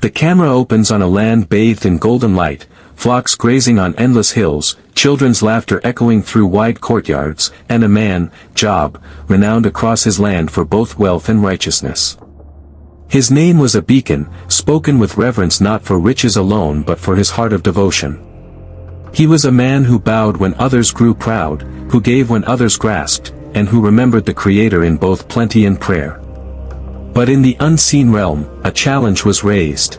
The camera opens on a land bathed in golden light, flocks grazing on endless hills, children's laughter echoing through wide courtyards, and a man, Job, renowned across his land for both wealth and righteousness. His name was a beacon, spoken with reverence not for riches alone but for his heart of devotion. He was a man who bowed when others grew proud, who gave when others grasped, and who remembered the Creator in both plenty and prayer. But in the unseen realm, a challenge was raised.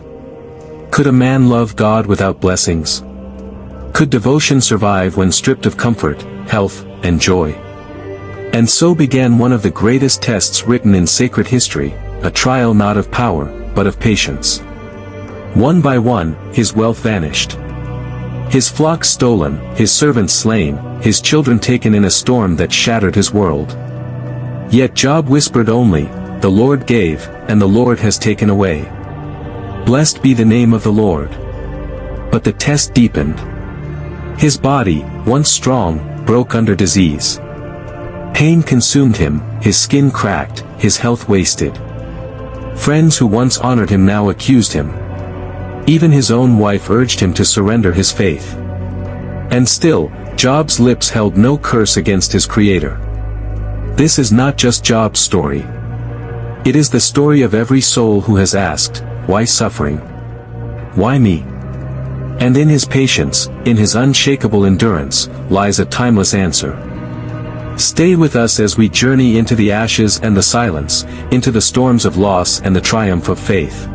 Could a man love God without blessings? Could devotion survive when stripped of comfort, health, and joy? And so began one of the greatest tests written in sacred history, a trial not of power, but of patience. One by one, his wealth vanished. His flocks stolen, his servants slain, his children taken in a storm that shattered his world. Yet Job whispered only, "The Lord gave, and the Lord has taken away. Blessed be the name of the Lord." But the test deepened. His body, once strong, broke under disease. Pain consumed him, his skin cracked, his health wasted. Friends who once honored him now accused him. Even his own wife urged him to surrender his faith. And still, Job's lips held no curse against his Creator. This is not just Job's story. It is the story of every soul who has asked, "Why suffering? Why me?" And in his patience, in his unshakable endurance, lies a timeless answer. Stay with us as we journey into the ashes and the silence, into the storms of loss and the triumph of faith.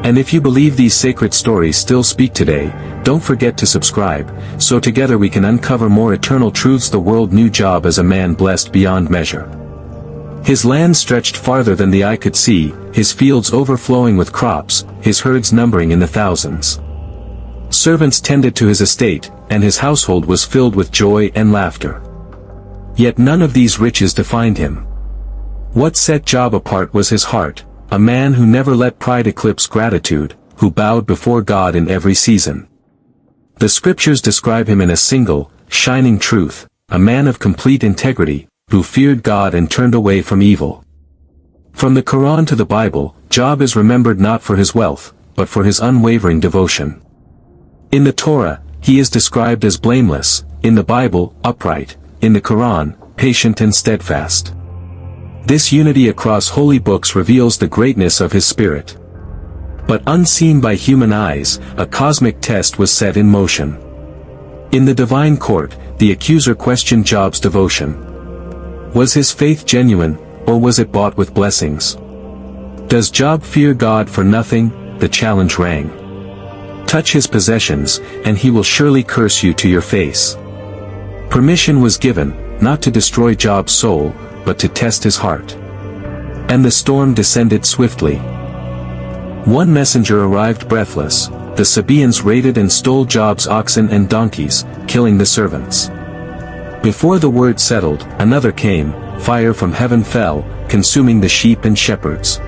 And if you believe these sacred stories still speak today, don't forget to subscribe, so together we can uncover more eternal truths. The world knew Job as a man blessed beyond measure. His land stretched farther than the eye could see, his fields overflowing with crops, his herds numbering in the thousands. Servants tended to his estate, and his household was filled with joy and laughter. Yet none of these riches defined him. What set Job apart was his heart, a man who never let pride eclipse gratitude, who bowed before God in every season. The scriptures describe him in a single, shining truth, a man of complete integrity, who feared God and turned away from evil. From the Quran to the Bible, Job is remembered not for his wealth, but for his unwavering devotion. In the Torah, he is described as blameless, in the Bible, upright, in the Quran, patient and steadfast. This unity across holy books reveals the greatness of his spirit. But unseen by human eyes, a cosmic test was set in motion. In the divine court, the accuser questioned Job's devotion. Was his faith genuine, or was it bought with blessings? Does Job fear God for nothing? The challenge rang. Touch his possessions, and he will surely curse you to your face. Permission was given, not to destroy Job's soul, but to test his heart. And the storm descended swiftly. One messenger arrived breathless. The Sabaeans raided and stole Job's oxen and donkeys, killing the servants. Before the word settled, another came, fire from heaven fell, consuming the sheep and shepherds.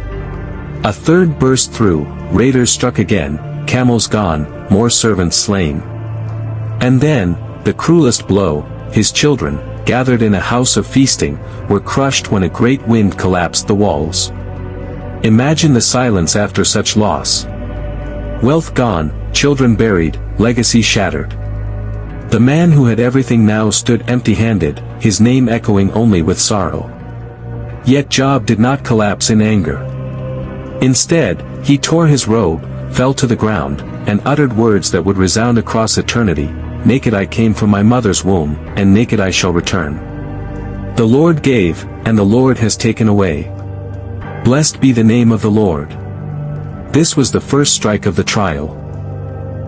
A third burst through, raiders struck again, camels gone, more servants slain. And then, the cruelest blow, his children, gathered in a house of feasting, were crushed when a great wind collapsed the walls. Imagine the silence after such loss. Wealth gone, children buried, legacy shattered. The man who had everything now stood empty-handed, his name echoing only with sorrow. Yet Job did not collapse in anger. Instead, he tore his robe, fell to the ground, and uttered words that would resound across eternity. Naked I came from my mother's womb, and naked I shall return. The Lord gave, and the Lord has taken away. Blessed be the name of the Lord. This was the first strike of the trial.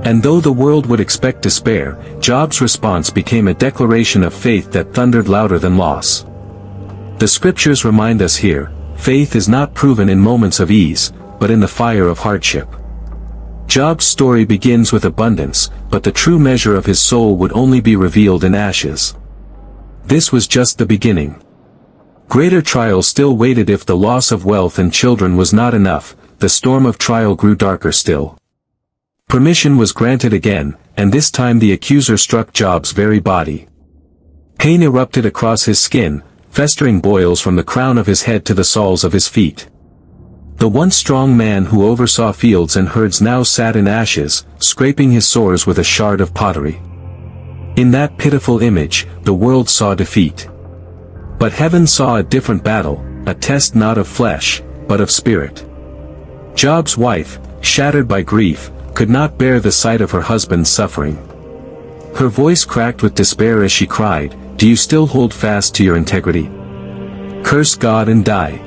And though the world would expect despair, Job's response became a declaration of faith that thundered louder than loss. The scriptures remind us here, faith is not proven in moments of ease, but in the fire of hardship. Job's story begins with abundance, but the true measure of his soul would only be revealed in ashes. This was just the beginning. Greater trials still waited. If the loss of wealth and children was not enough, the storm of trial grew darker still. Permission was granted again, and this time the accuser struck Job's very body. Pain erupted across his skin, festering boils from the crown of his head to the soles of his feet. The once strong man who oversaw fields and herds now sat in ashes, scraping his sores with a shard of pottery. In that pitiful image, the world saw defeat. But heaven saw a different battle, a test not of flesh, but of spirit. Job's wife, shattered by grief, could not bear the sight of her husband's suffering. Her voice cracked with despair as she cried, "Do you still hold fast to your integrity? Curse God and die."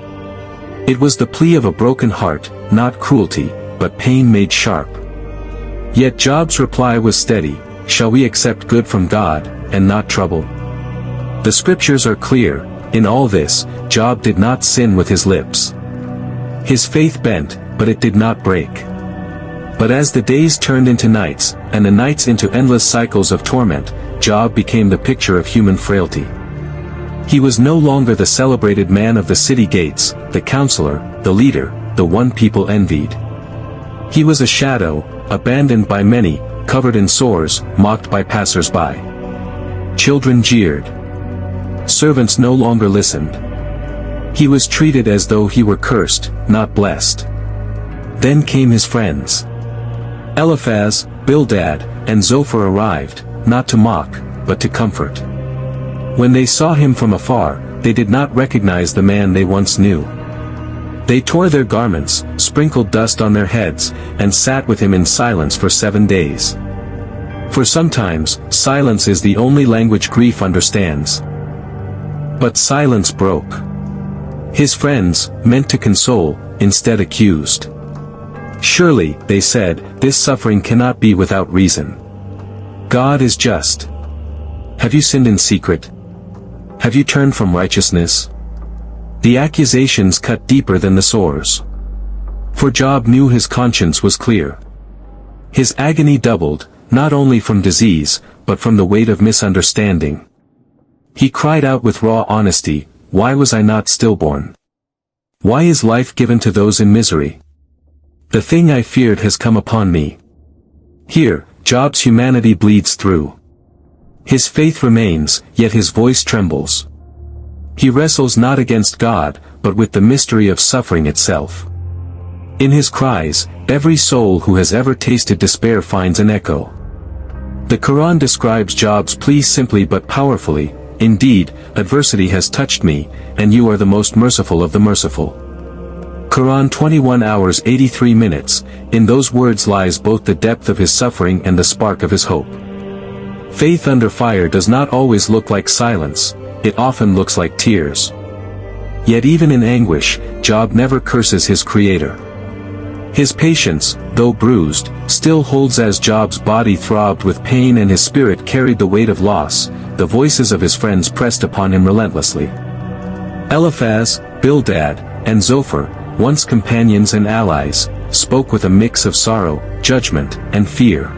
It was the plea of a broken heart, not cruelty, but pain made sharp. Yet Job's reply was steady, "Shall we accept good from God, and not trouble?" The scriptures are clear, in all this, Job did not sin with his lips. His faith bent, but it did not break. But as the days turned into nights, and the nights into endless cycles of torment, Job became the picture of human frailty. He was no longer the celebrated man of the city gates, the counselor, the leader, the one people envied. He was a shadow, abandoned by many, covered in sores, mocked by passers-by. Children jeered. Servants no longer listened. He was treated as though he were cursed, not blessed. Then came his friends. Eliphaz, Bildad, and Zophar arrived, not to mock, but to comfort. When they saw him from afar, they did not recognize the man they once knew. They tore their garments, sprinkled dust on their heads, and sat with him in silence for 7 days. For sometimes, silence is the only language grief understands. But silence broke. His friends, meant to console, instead accused. "Surely," they said, "this suffering cannot be without reason. God is just. Have you sinned in secret? Have you turned from righteousness?" The accusations cut deeper than the sores. For Job knew his conscience was clear. His agony doubled, not only from disease, but from the weight of misunderstanding. He cried out with raw honesty, "Why was I not stillborn? Why is life given to those in misery? The thing I feared has come upon me." Here, Job's humanity bleeds through. His faith remains, yet his voice trembles. He wrestles not against God, but with the mystery of suffering itself. In his cries, every soul who has ever tasted despair finds an echo. The Quran describes Job's plea simply but powerfully, "Indeed, adversity has touched me, and you are the most merciful of the merciful." Quran 21 hours 83 minutes, in those words lies both the depth of his suffering and the spark of his hope. Faith under fire does not always look like silence, it often looks like tears. Yet even in anguish, Job never curses his Creator. His patience, though bruised, still holds as Job's body throbbed with pain and his spirit carried the weight of loss. The voices of his friends pressed upon him relentlessly. Eliphaz, Bildad, and Zophar, once companions and allies, spoke with a mix of sorrow, judgment, and fear.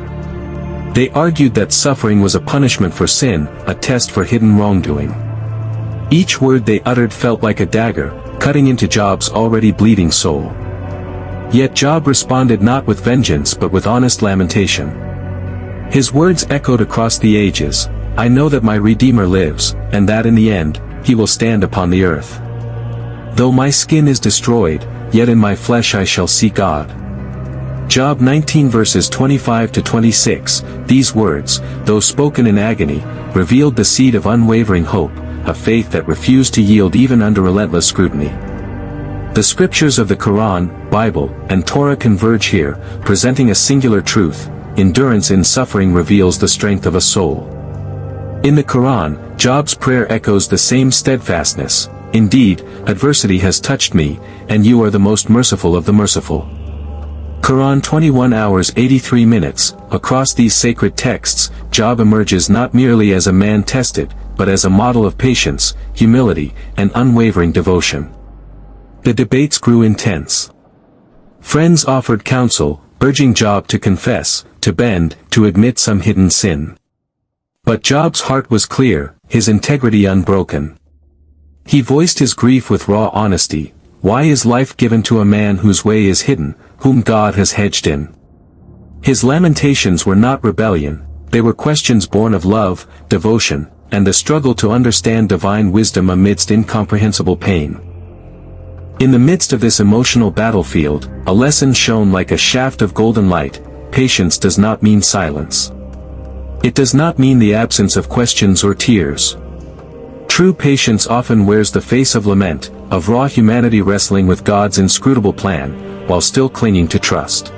They argued that suffering was a punishment for sin, a test for hidden wrongdoing. Each word they uttered felt like a dagger, cutting into Job's already bleeding soul. Yet Job responded not with vengeance but with honest lamentation. His words echoed across the ages, "I know that my Redeemer lives, and that in the end, he will stand upon the earth. Though my skin is destroyed, yet in my flesh I shall see God." Job 19 verses 25 to 26, these words, though spoken in agony, revealed the seed of unwavering hope, a faith that refused to yield even under relentless scrutiny. The scriptures of the Quran, Bible, and Torah converge here, presenting a singular truth: endurance in suffering reveals the strength of a soul. In the Quran, Job's prayer echoes the same steadfastness: "Indeed, adversity has touched me, and you are the most merciful of the merciful." Quran 21 hours 83 minutes, across these sacred texts, Job emerges not merely as a man tested, but as a model of patience, humility, and unwavering devotion. The debates grew intense. Friends offered counsel, urging Job to confess, to bend, to admit some hidden sin. But Job's heart was clear, his integrity unbroken. He voiced his grief with raw honesty: "Why is life given to a man whose way is hidden, whom God has hedged in?" His lamentations were not rebellion, they were questions born of love, devotion, and the struggle to understand divine wisdom amidst incomprehensible pain. In the midst of this emotional battlefield, a lesson shone like a shaft of golden light: patience does not mean silence. It does not mean the absence of questions or tears. True patience often wears the face of lament, of raw humanity wrestling with God's inscrutable plan, while still clinging to trust.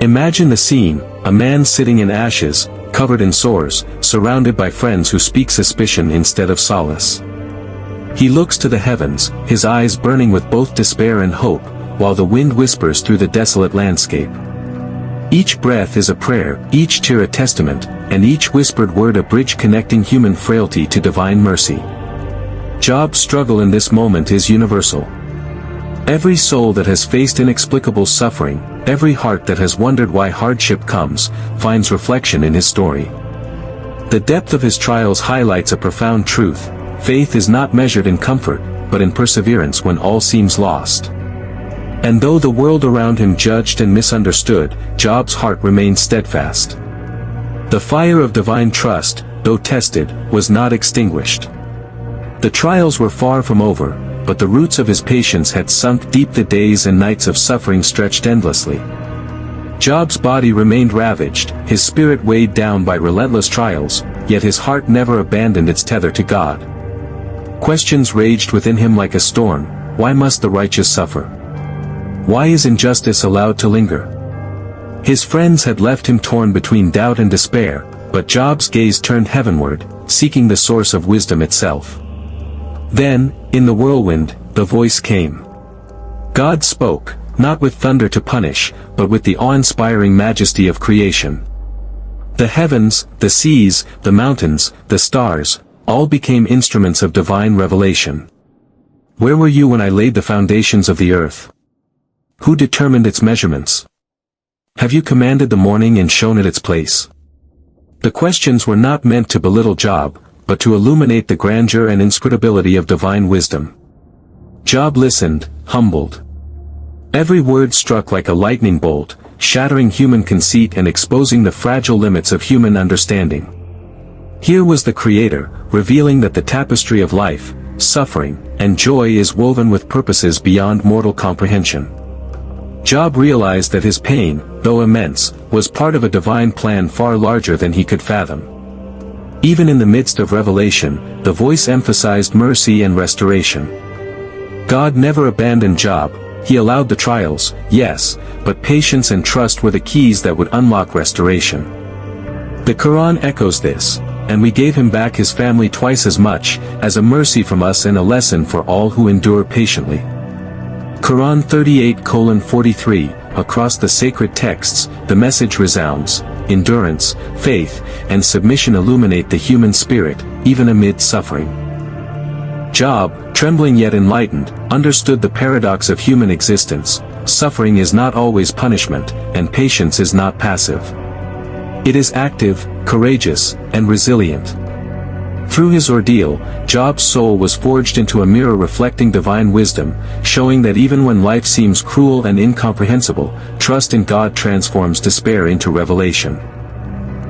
Imagine the scene: a man sitting in ashes, covered in sores, surrounded by friends who speak suspicion instead of solace. He looks to the heavens, his eyes burning with both despair and hope, while the wind whispers through the desolate landscape. Each breath is a prayer, each tear a testament, and each whispered word a bridge connecting human frailty to divine mercy. Job's struggle in this moment is universal. Every soul that has faced inexplicable suffering, every heart that has wondered why hardship comes, finds reflection in his story. The depth of his trials highlights a profound truth: faith is not measured in comfort, but in perseverance when all seems lost. And though the world around him judged and misunderstood, Job's heart remained steadfast. The fire of divine trust, though tested, was not extinguished. The trials were far from over, but the roots of his patience had sunk deep. The days and nights of suffering stretched endlessly. Job's body remained ravaged, his spirit weighed down by relentless trials, yet his heart never abandoned its tether to God. Questions raged within him like a storm: why must the righteous suffer? Why is injustice allowed to linger? His friends had left him torn between doubt and despair, but Job's gaze turned heavenward, seeking the source of wisdom itself. Then, in the whirlwind, the voice came. God spoke, not with thunder to punish, but with the awe-inspiring majesty of creation. The heavens, the seas, the mountains, the stars, all became instruments of divine revelation. Where were you when I laid the foundations of the earth? Who determined its measurements? Have you commanded the morning and shown it its place? The questions were not meant to belittle Job, but to illuminate the grandeur and inscrutability of divine wisdom. Job listened, humbled. Every word struck like a lightning bolt, shattering human conceit and exposing the fragile limits of human understanding. Here was the Creator, revealing that the tapestry of life, suffering, and joy is woven with purposes beyond mortal comprehension. Job realized that his pain, though immense, was part of a divine plan far larger than he could fathom. Even in the midst of revelation, the voice emphasized mercy and restoration. God never abandoned Job. He allowed the trials, yes, but patience and trust were the keys that would unlock restoration. The Quran echoes this: and we gave him back his family twice as much, as a mercy from us and a lesson for all who endure patiently. Quran 38:43, across the sacred texts, the message resounds: endurance, faith, and submission illuminate the human spirit, even amid suffering. Job, trembling yet enlightened, understood the paradox of human existence: suffering is not always punishment, and patience is not passive. It is active, courageous, and resilient. Through his ordeal, Job's soul was forged into a mirror reflecting divine wisdom, showing that even when life seems cruel and incomprehensible, trust in God transforms despair into revelation.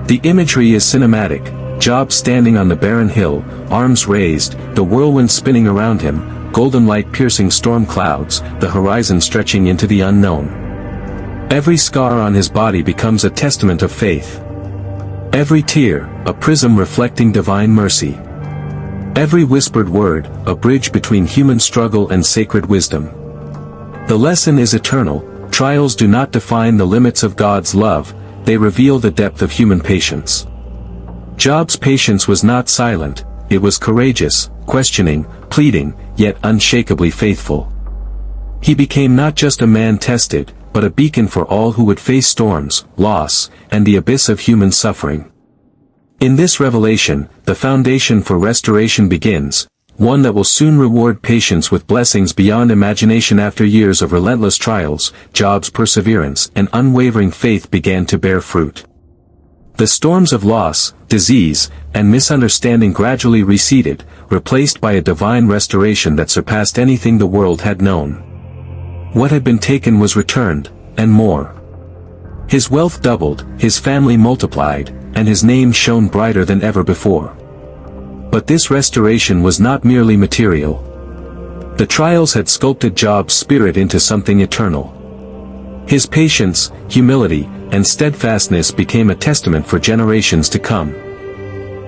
The imagery is cinematic: Job standing on the barren hill, arms raised, the whirlwind spinning around him, golden light piercing storm clouds, the horizon stretching into the unknown. Every scar on his body becomes a testament of faith. Every tear, a prism reflecting divine mercy. Every whispered word, a bridge between human struggle and sacred wisdom. The lesson is eternal: trials do not define the limits of God's love, they reveal the depth of human patience. Job's patience was not silent, it was courageous, questioning, pleading, yet unshakably faithful. He became not just a man tested, but a beacon for all who would face storms, loss, and the abyss of human suffering. In this revelation, the foundation for restoration begins, one that will soon reward patience with blessings beyond imagination. After years of relentless trials, Job's perseverance and unwavering faith began to bear fruit. The storms of loss, disease, and misunderstanding gradually receded, replaced by a divine restoration that surpassed anything the world had known. What had been taken was returned, and more. His wealth doubled, his family multiplied, and his name shone brighter than ever before. But this restoration was not merely material. The trials had sculpted Job's spirit into something eternal. His patience, humility, and steadfastness became a testament for generations to come.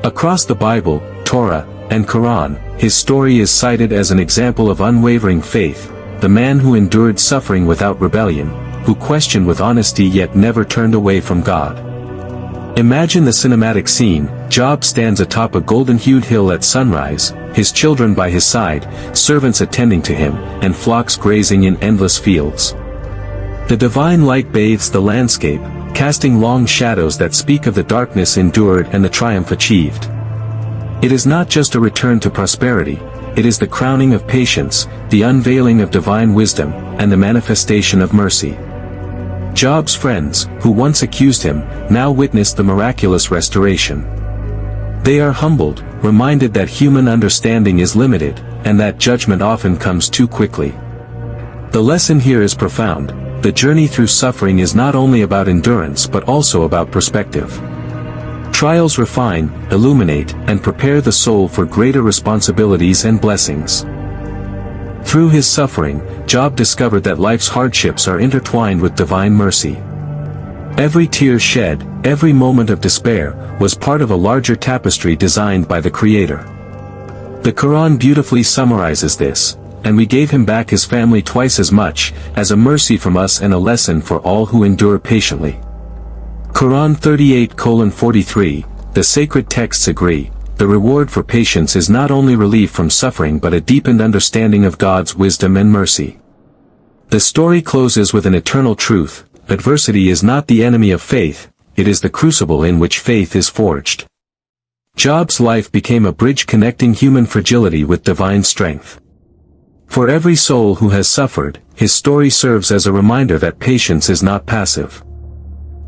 Across the Bible, Torah, and Quran, his story is cited as an example of unwavering faith, the man who endured suffering without rebellion, who questioned with honesty yet never turned away from God. Imagine the cinematic scene: Job stands atop a golden-hued hill at sunrise, his children by his side, servants attending to him, and flocks grazing in endless fields. The divine light bathes the landscape, casting long shadows that speak of the darkness endured and the triumph achieved. It is not just a return to prosperity, it is the crowning of patience, the unveiling of divine wisdom, and the manifestation of mercy. Job's friends, who once accused him, now witness the miraculous restoration. They are humbled, reminded that human understanding is limited, and that judgment often comes too quickly. The lesson here is profound: the journey through suffering is not only about endurance but also about perspective. Trials refine, illuminate, and prepare the soul for greater responsibilities and blessings. Through his suffering, Job discovered that life's hardships are intertwined with divine mercy. Every tear shed, every moment of despair, was part of a larger tapestry designed by the Creator. The Quran beautifully summarizes this: "And we gave him back his family twice as much, as a mercy from us and a lesson for all who endure patiently." Quran 38:43, the sacred texts agree, the reward for patience is not only relief from suffering but a deepened understanding of God's wisdom and mercy. The story closes with an eternal truth: adversity is not the enemy of faith, it is the crucible in which faith is forged. Job's life became a bridge connecting human fragility with divine strength. For every soul who has suffered, his story serves as a reminder that patience is not passive.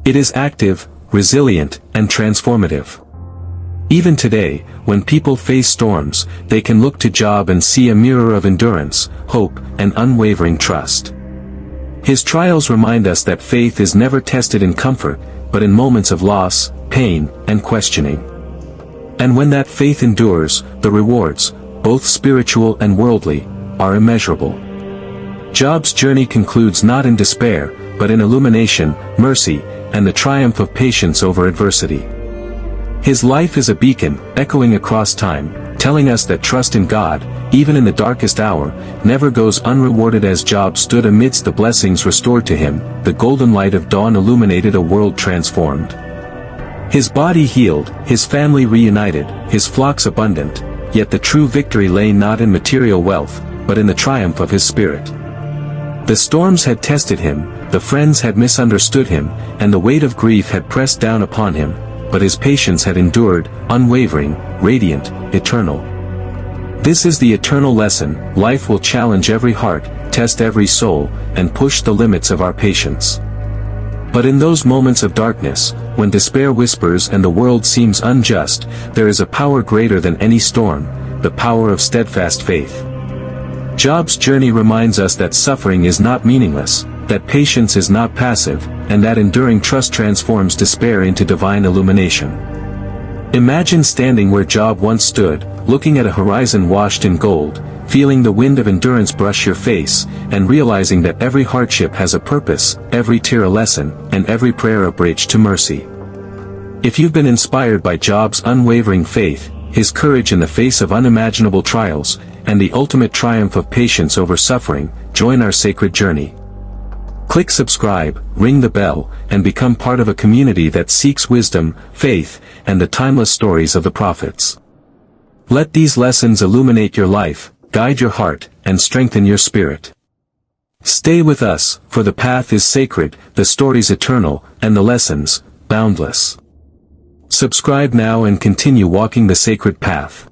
It is active, resilient, and transformative. Even today, when people face storms, they can look to Job and see a mirror of endurance, hope, and unwavering trust. His trials remind us that faith is never tested in comfort, but in moments of loss, pain, and questioning. And when that faith endures, the rewards, both spiritual and worldly, are immeasurable. Job's journey concludes not in despair, but in illumination, mercy, and the triumph of patience over adversity. His life is a beacon, echoing across time, telling us that trust in God, even in the darkest hour, never goes unrewarded. As Job stood amidst the blessings restored to him, the golden light of dawn illuminated a world transformed. His body healed, his family reunited, his flocks abundant, yet the true victory lay not in material wealth, but in the triumph of his spirit. The storms had tested him, the friends had misunderstood him, and the weight of grief had pressed down upon him, but his patience had endured, unwavering, radiant, eternal. This is the eternal lesson: life will challenge every heart, test every soul, and push the limits of our patience. But in those moments of darkness, when despair whispers and the world seems unjust, there is a power greater than any storm, the power of steadfast faith. Job's journey reminds us that suffering is not meaningless, that patience is not passive, and that enduring trust transforms despair into divine illumination. Imagine standing where Job once stood, looking at a horizon washed in gold, feeling the wind of endurance brush your face, and realizing that every hardship has a purpose, every tear a lesson, and every prayer a bridge to mercy. If you've been inspired by Job's unwavering faith, his courage in the face of unimaginable trials, and the ultimate triumph of patience over suffering, join our sacred journey. Click subscribe, ring the bell, and become part of a community that seeks wisdom, faith, and the timeless stories of the prophets. Let these lessons illuminate your life, guide your heart, and strengthen your spirit. Stay with us, for the path is sacred, the stories eternal, and the lessons boundless. Subscribe now and continue walking the sacred path.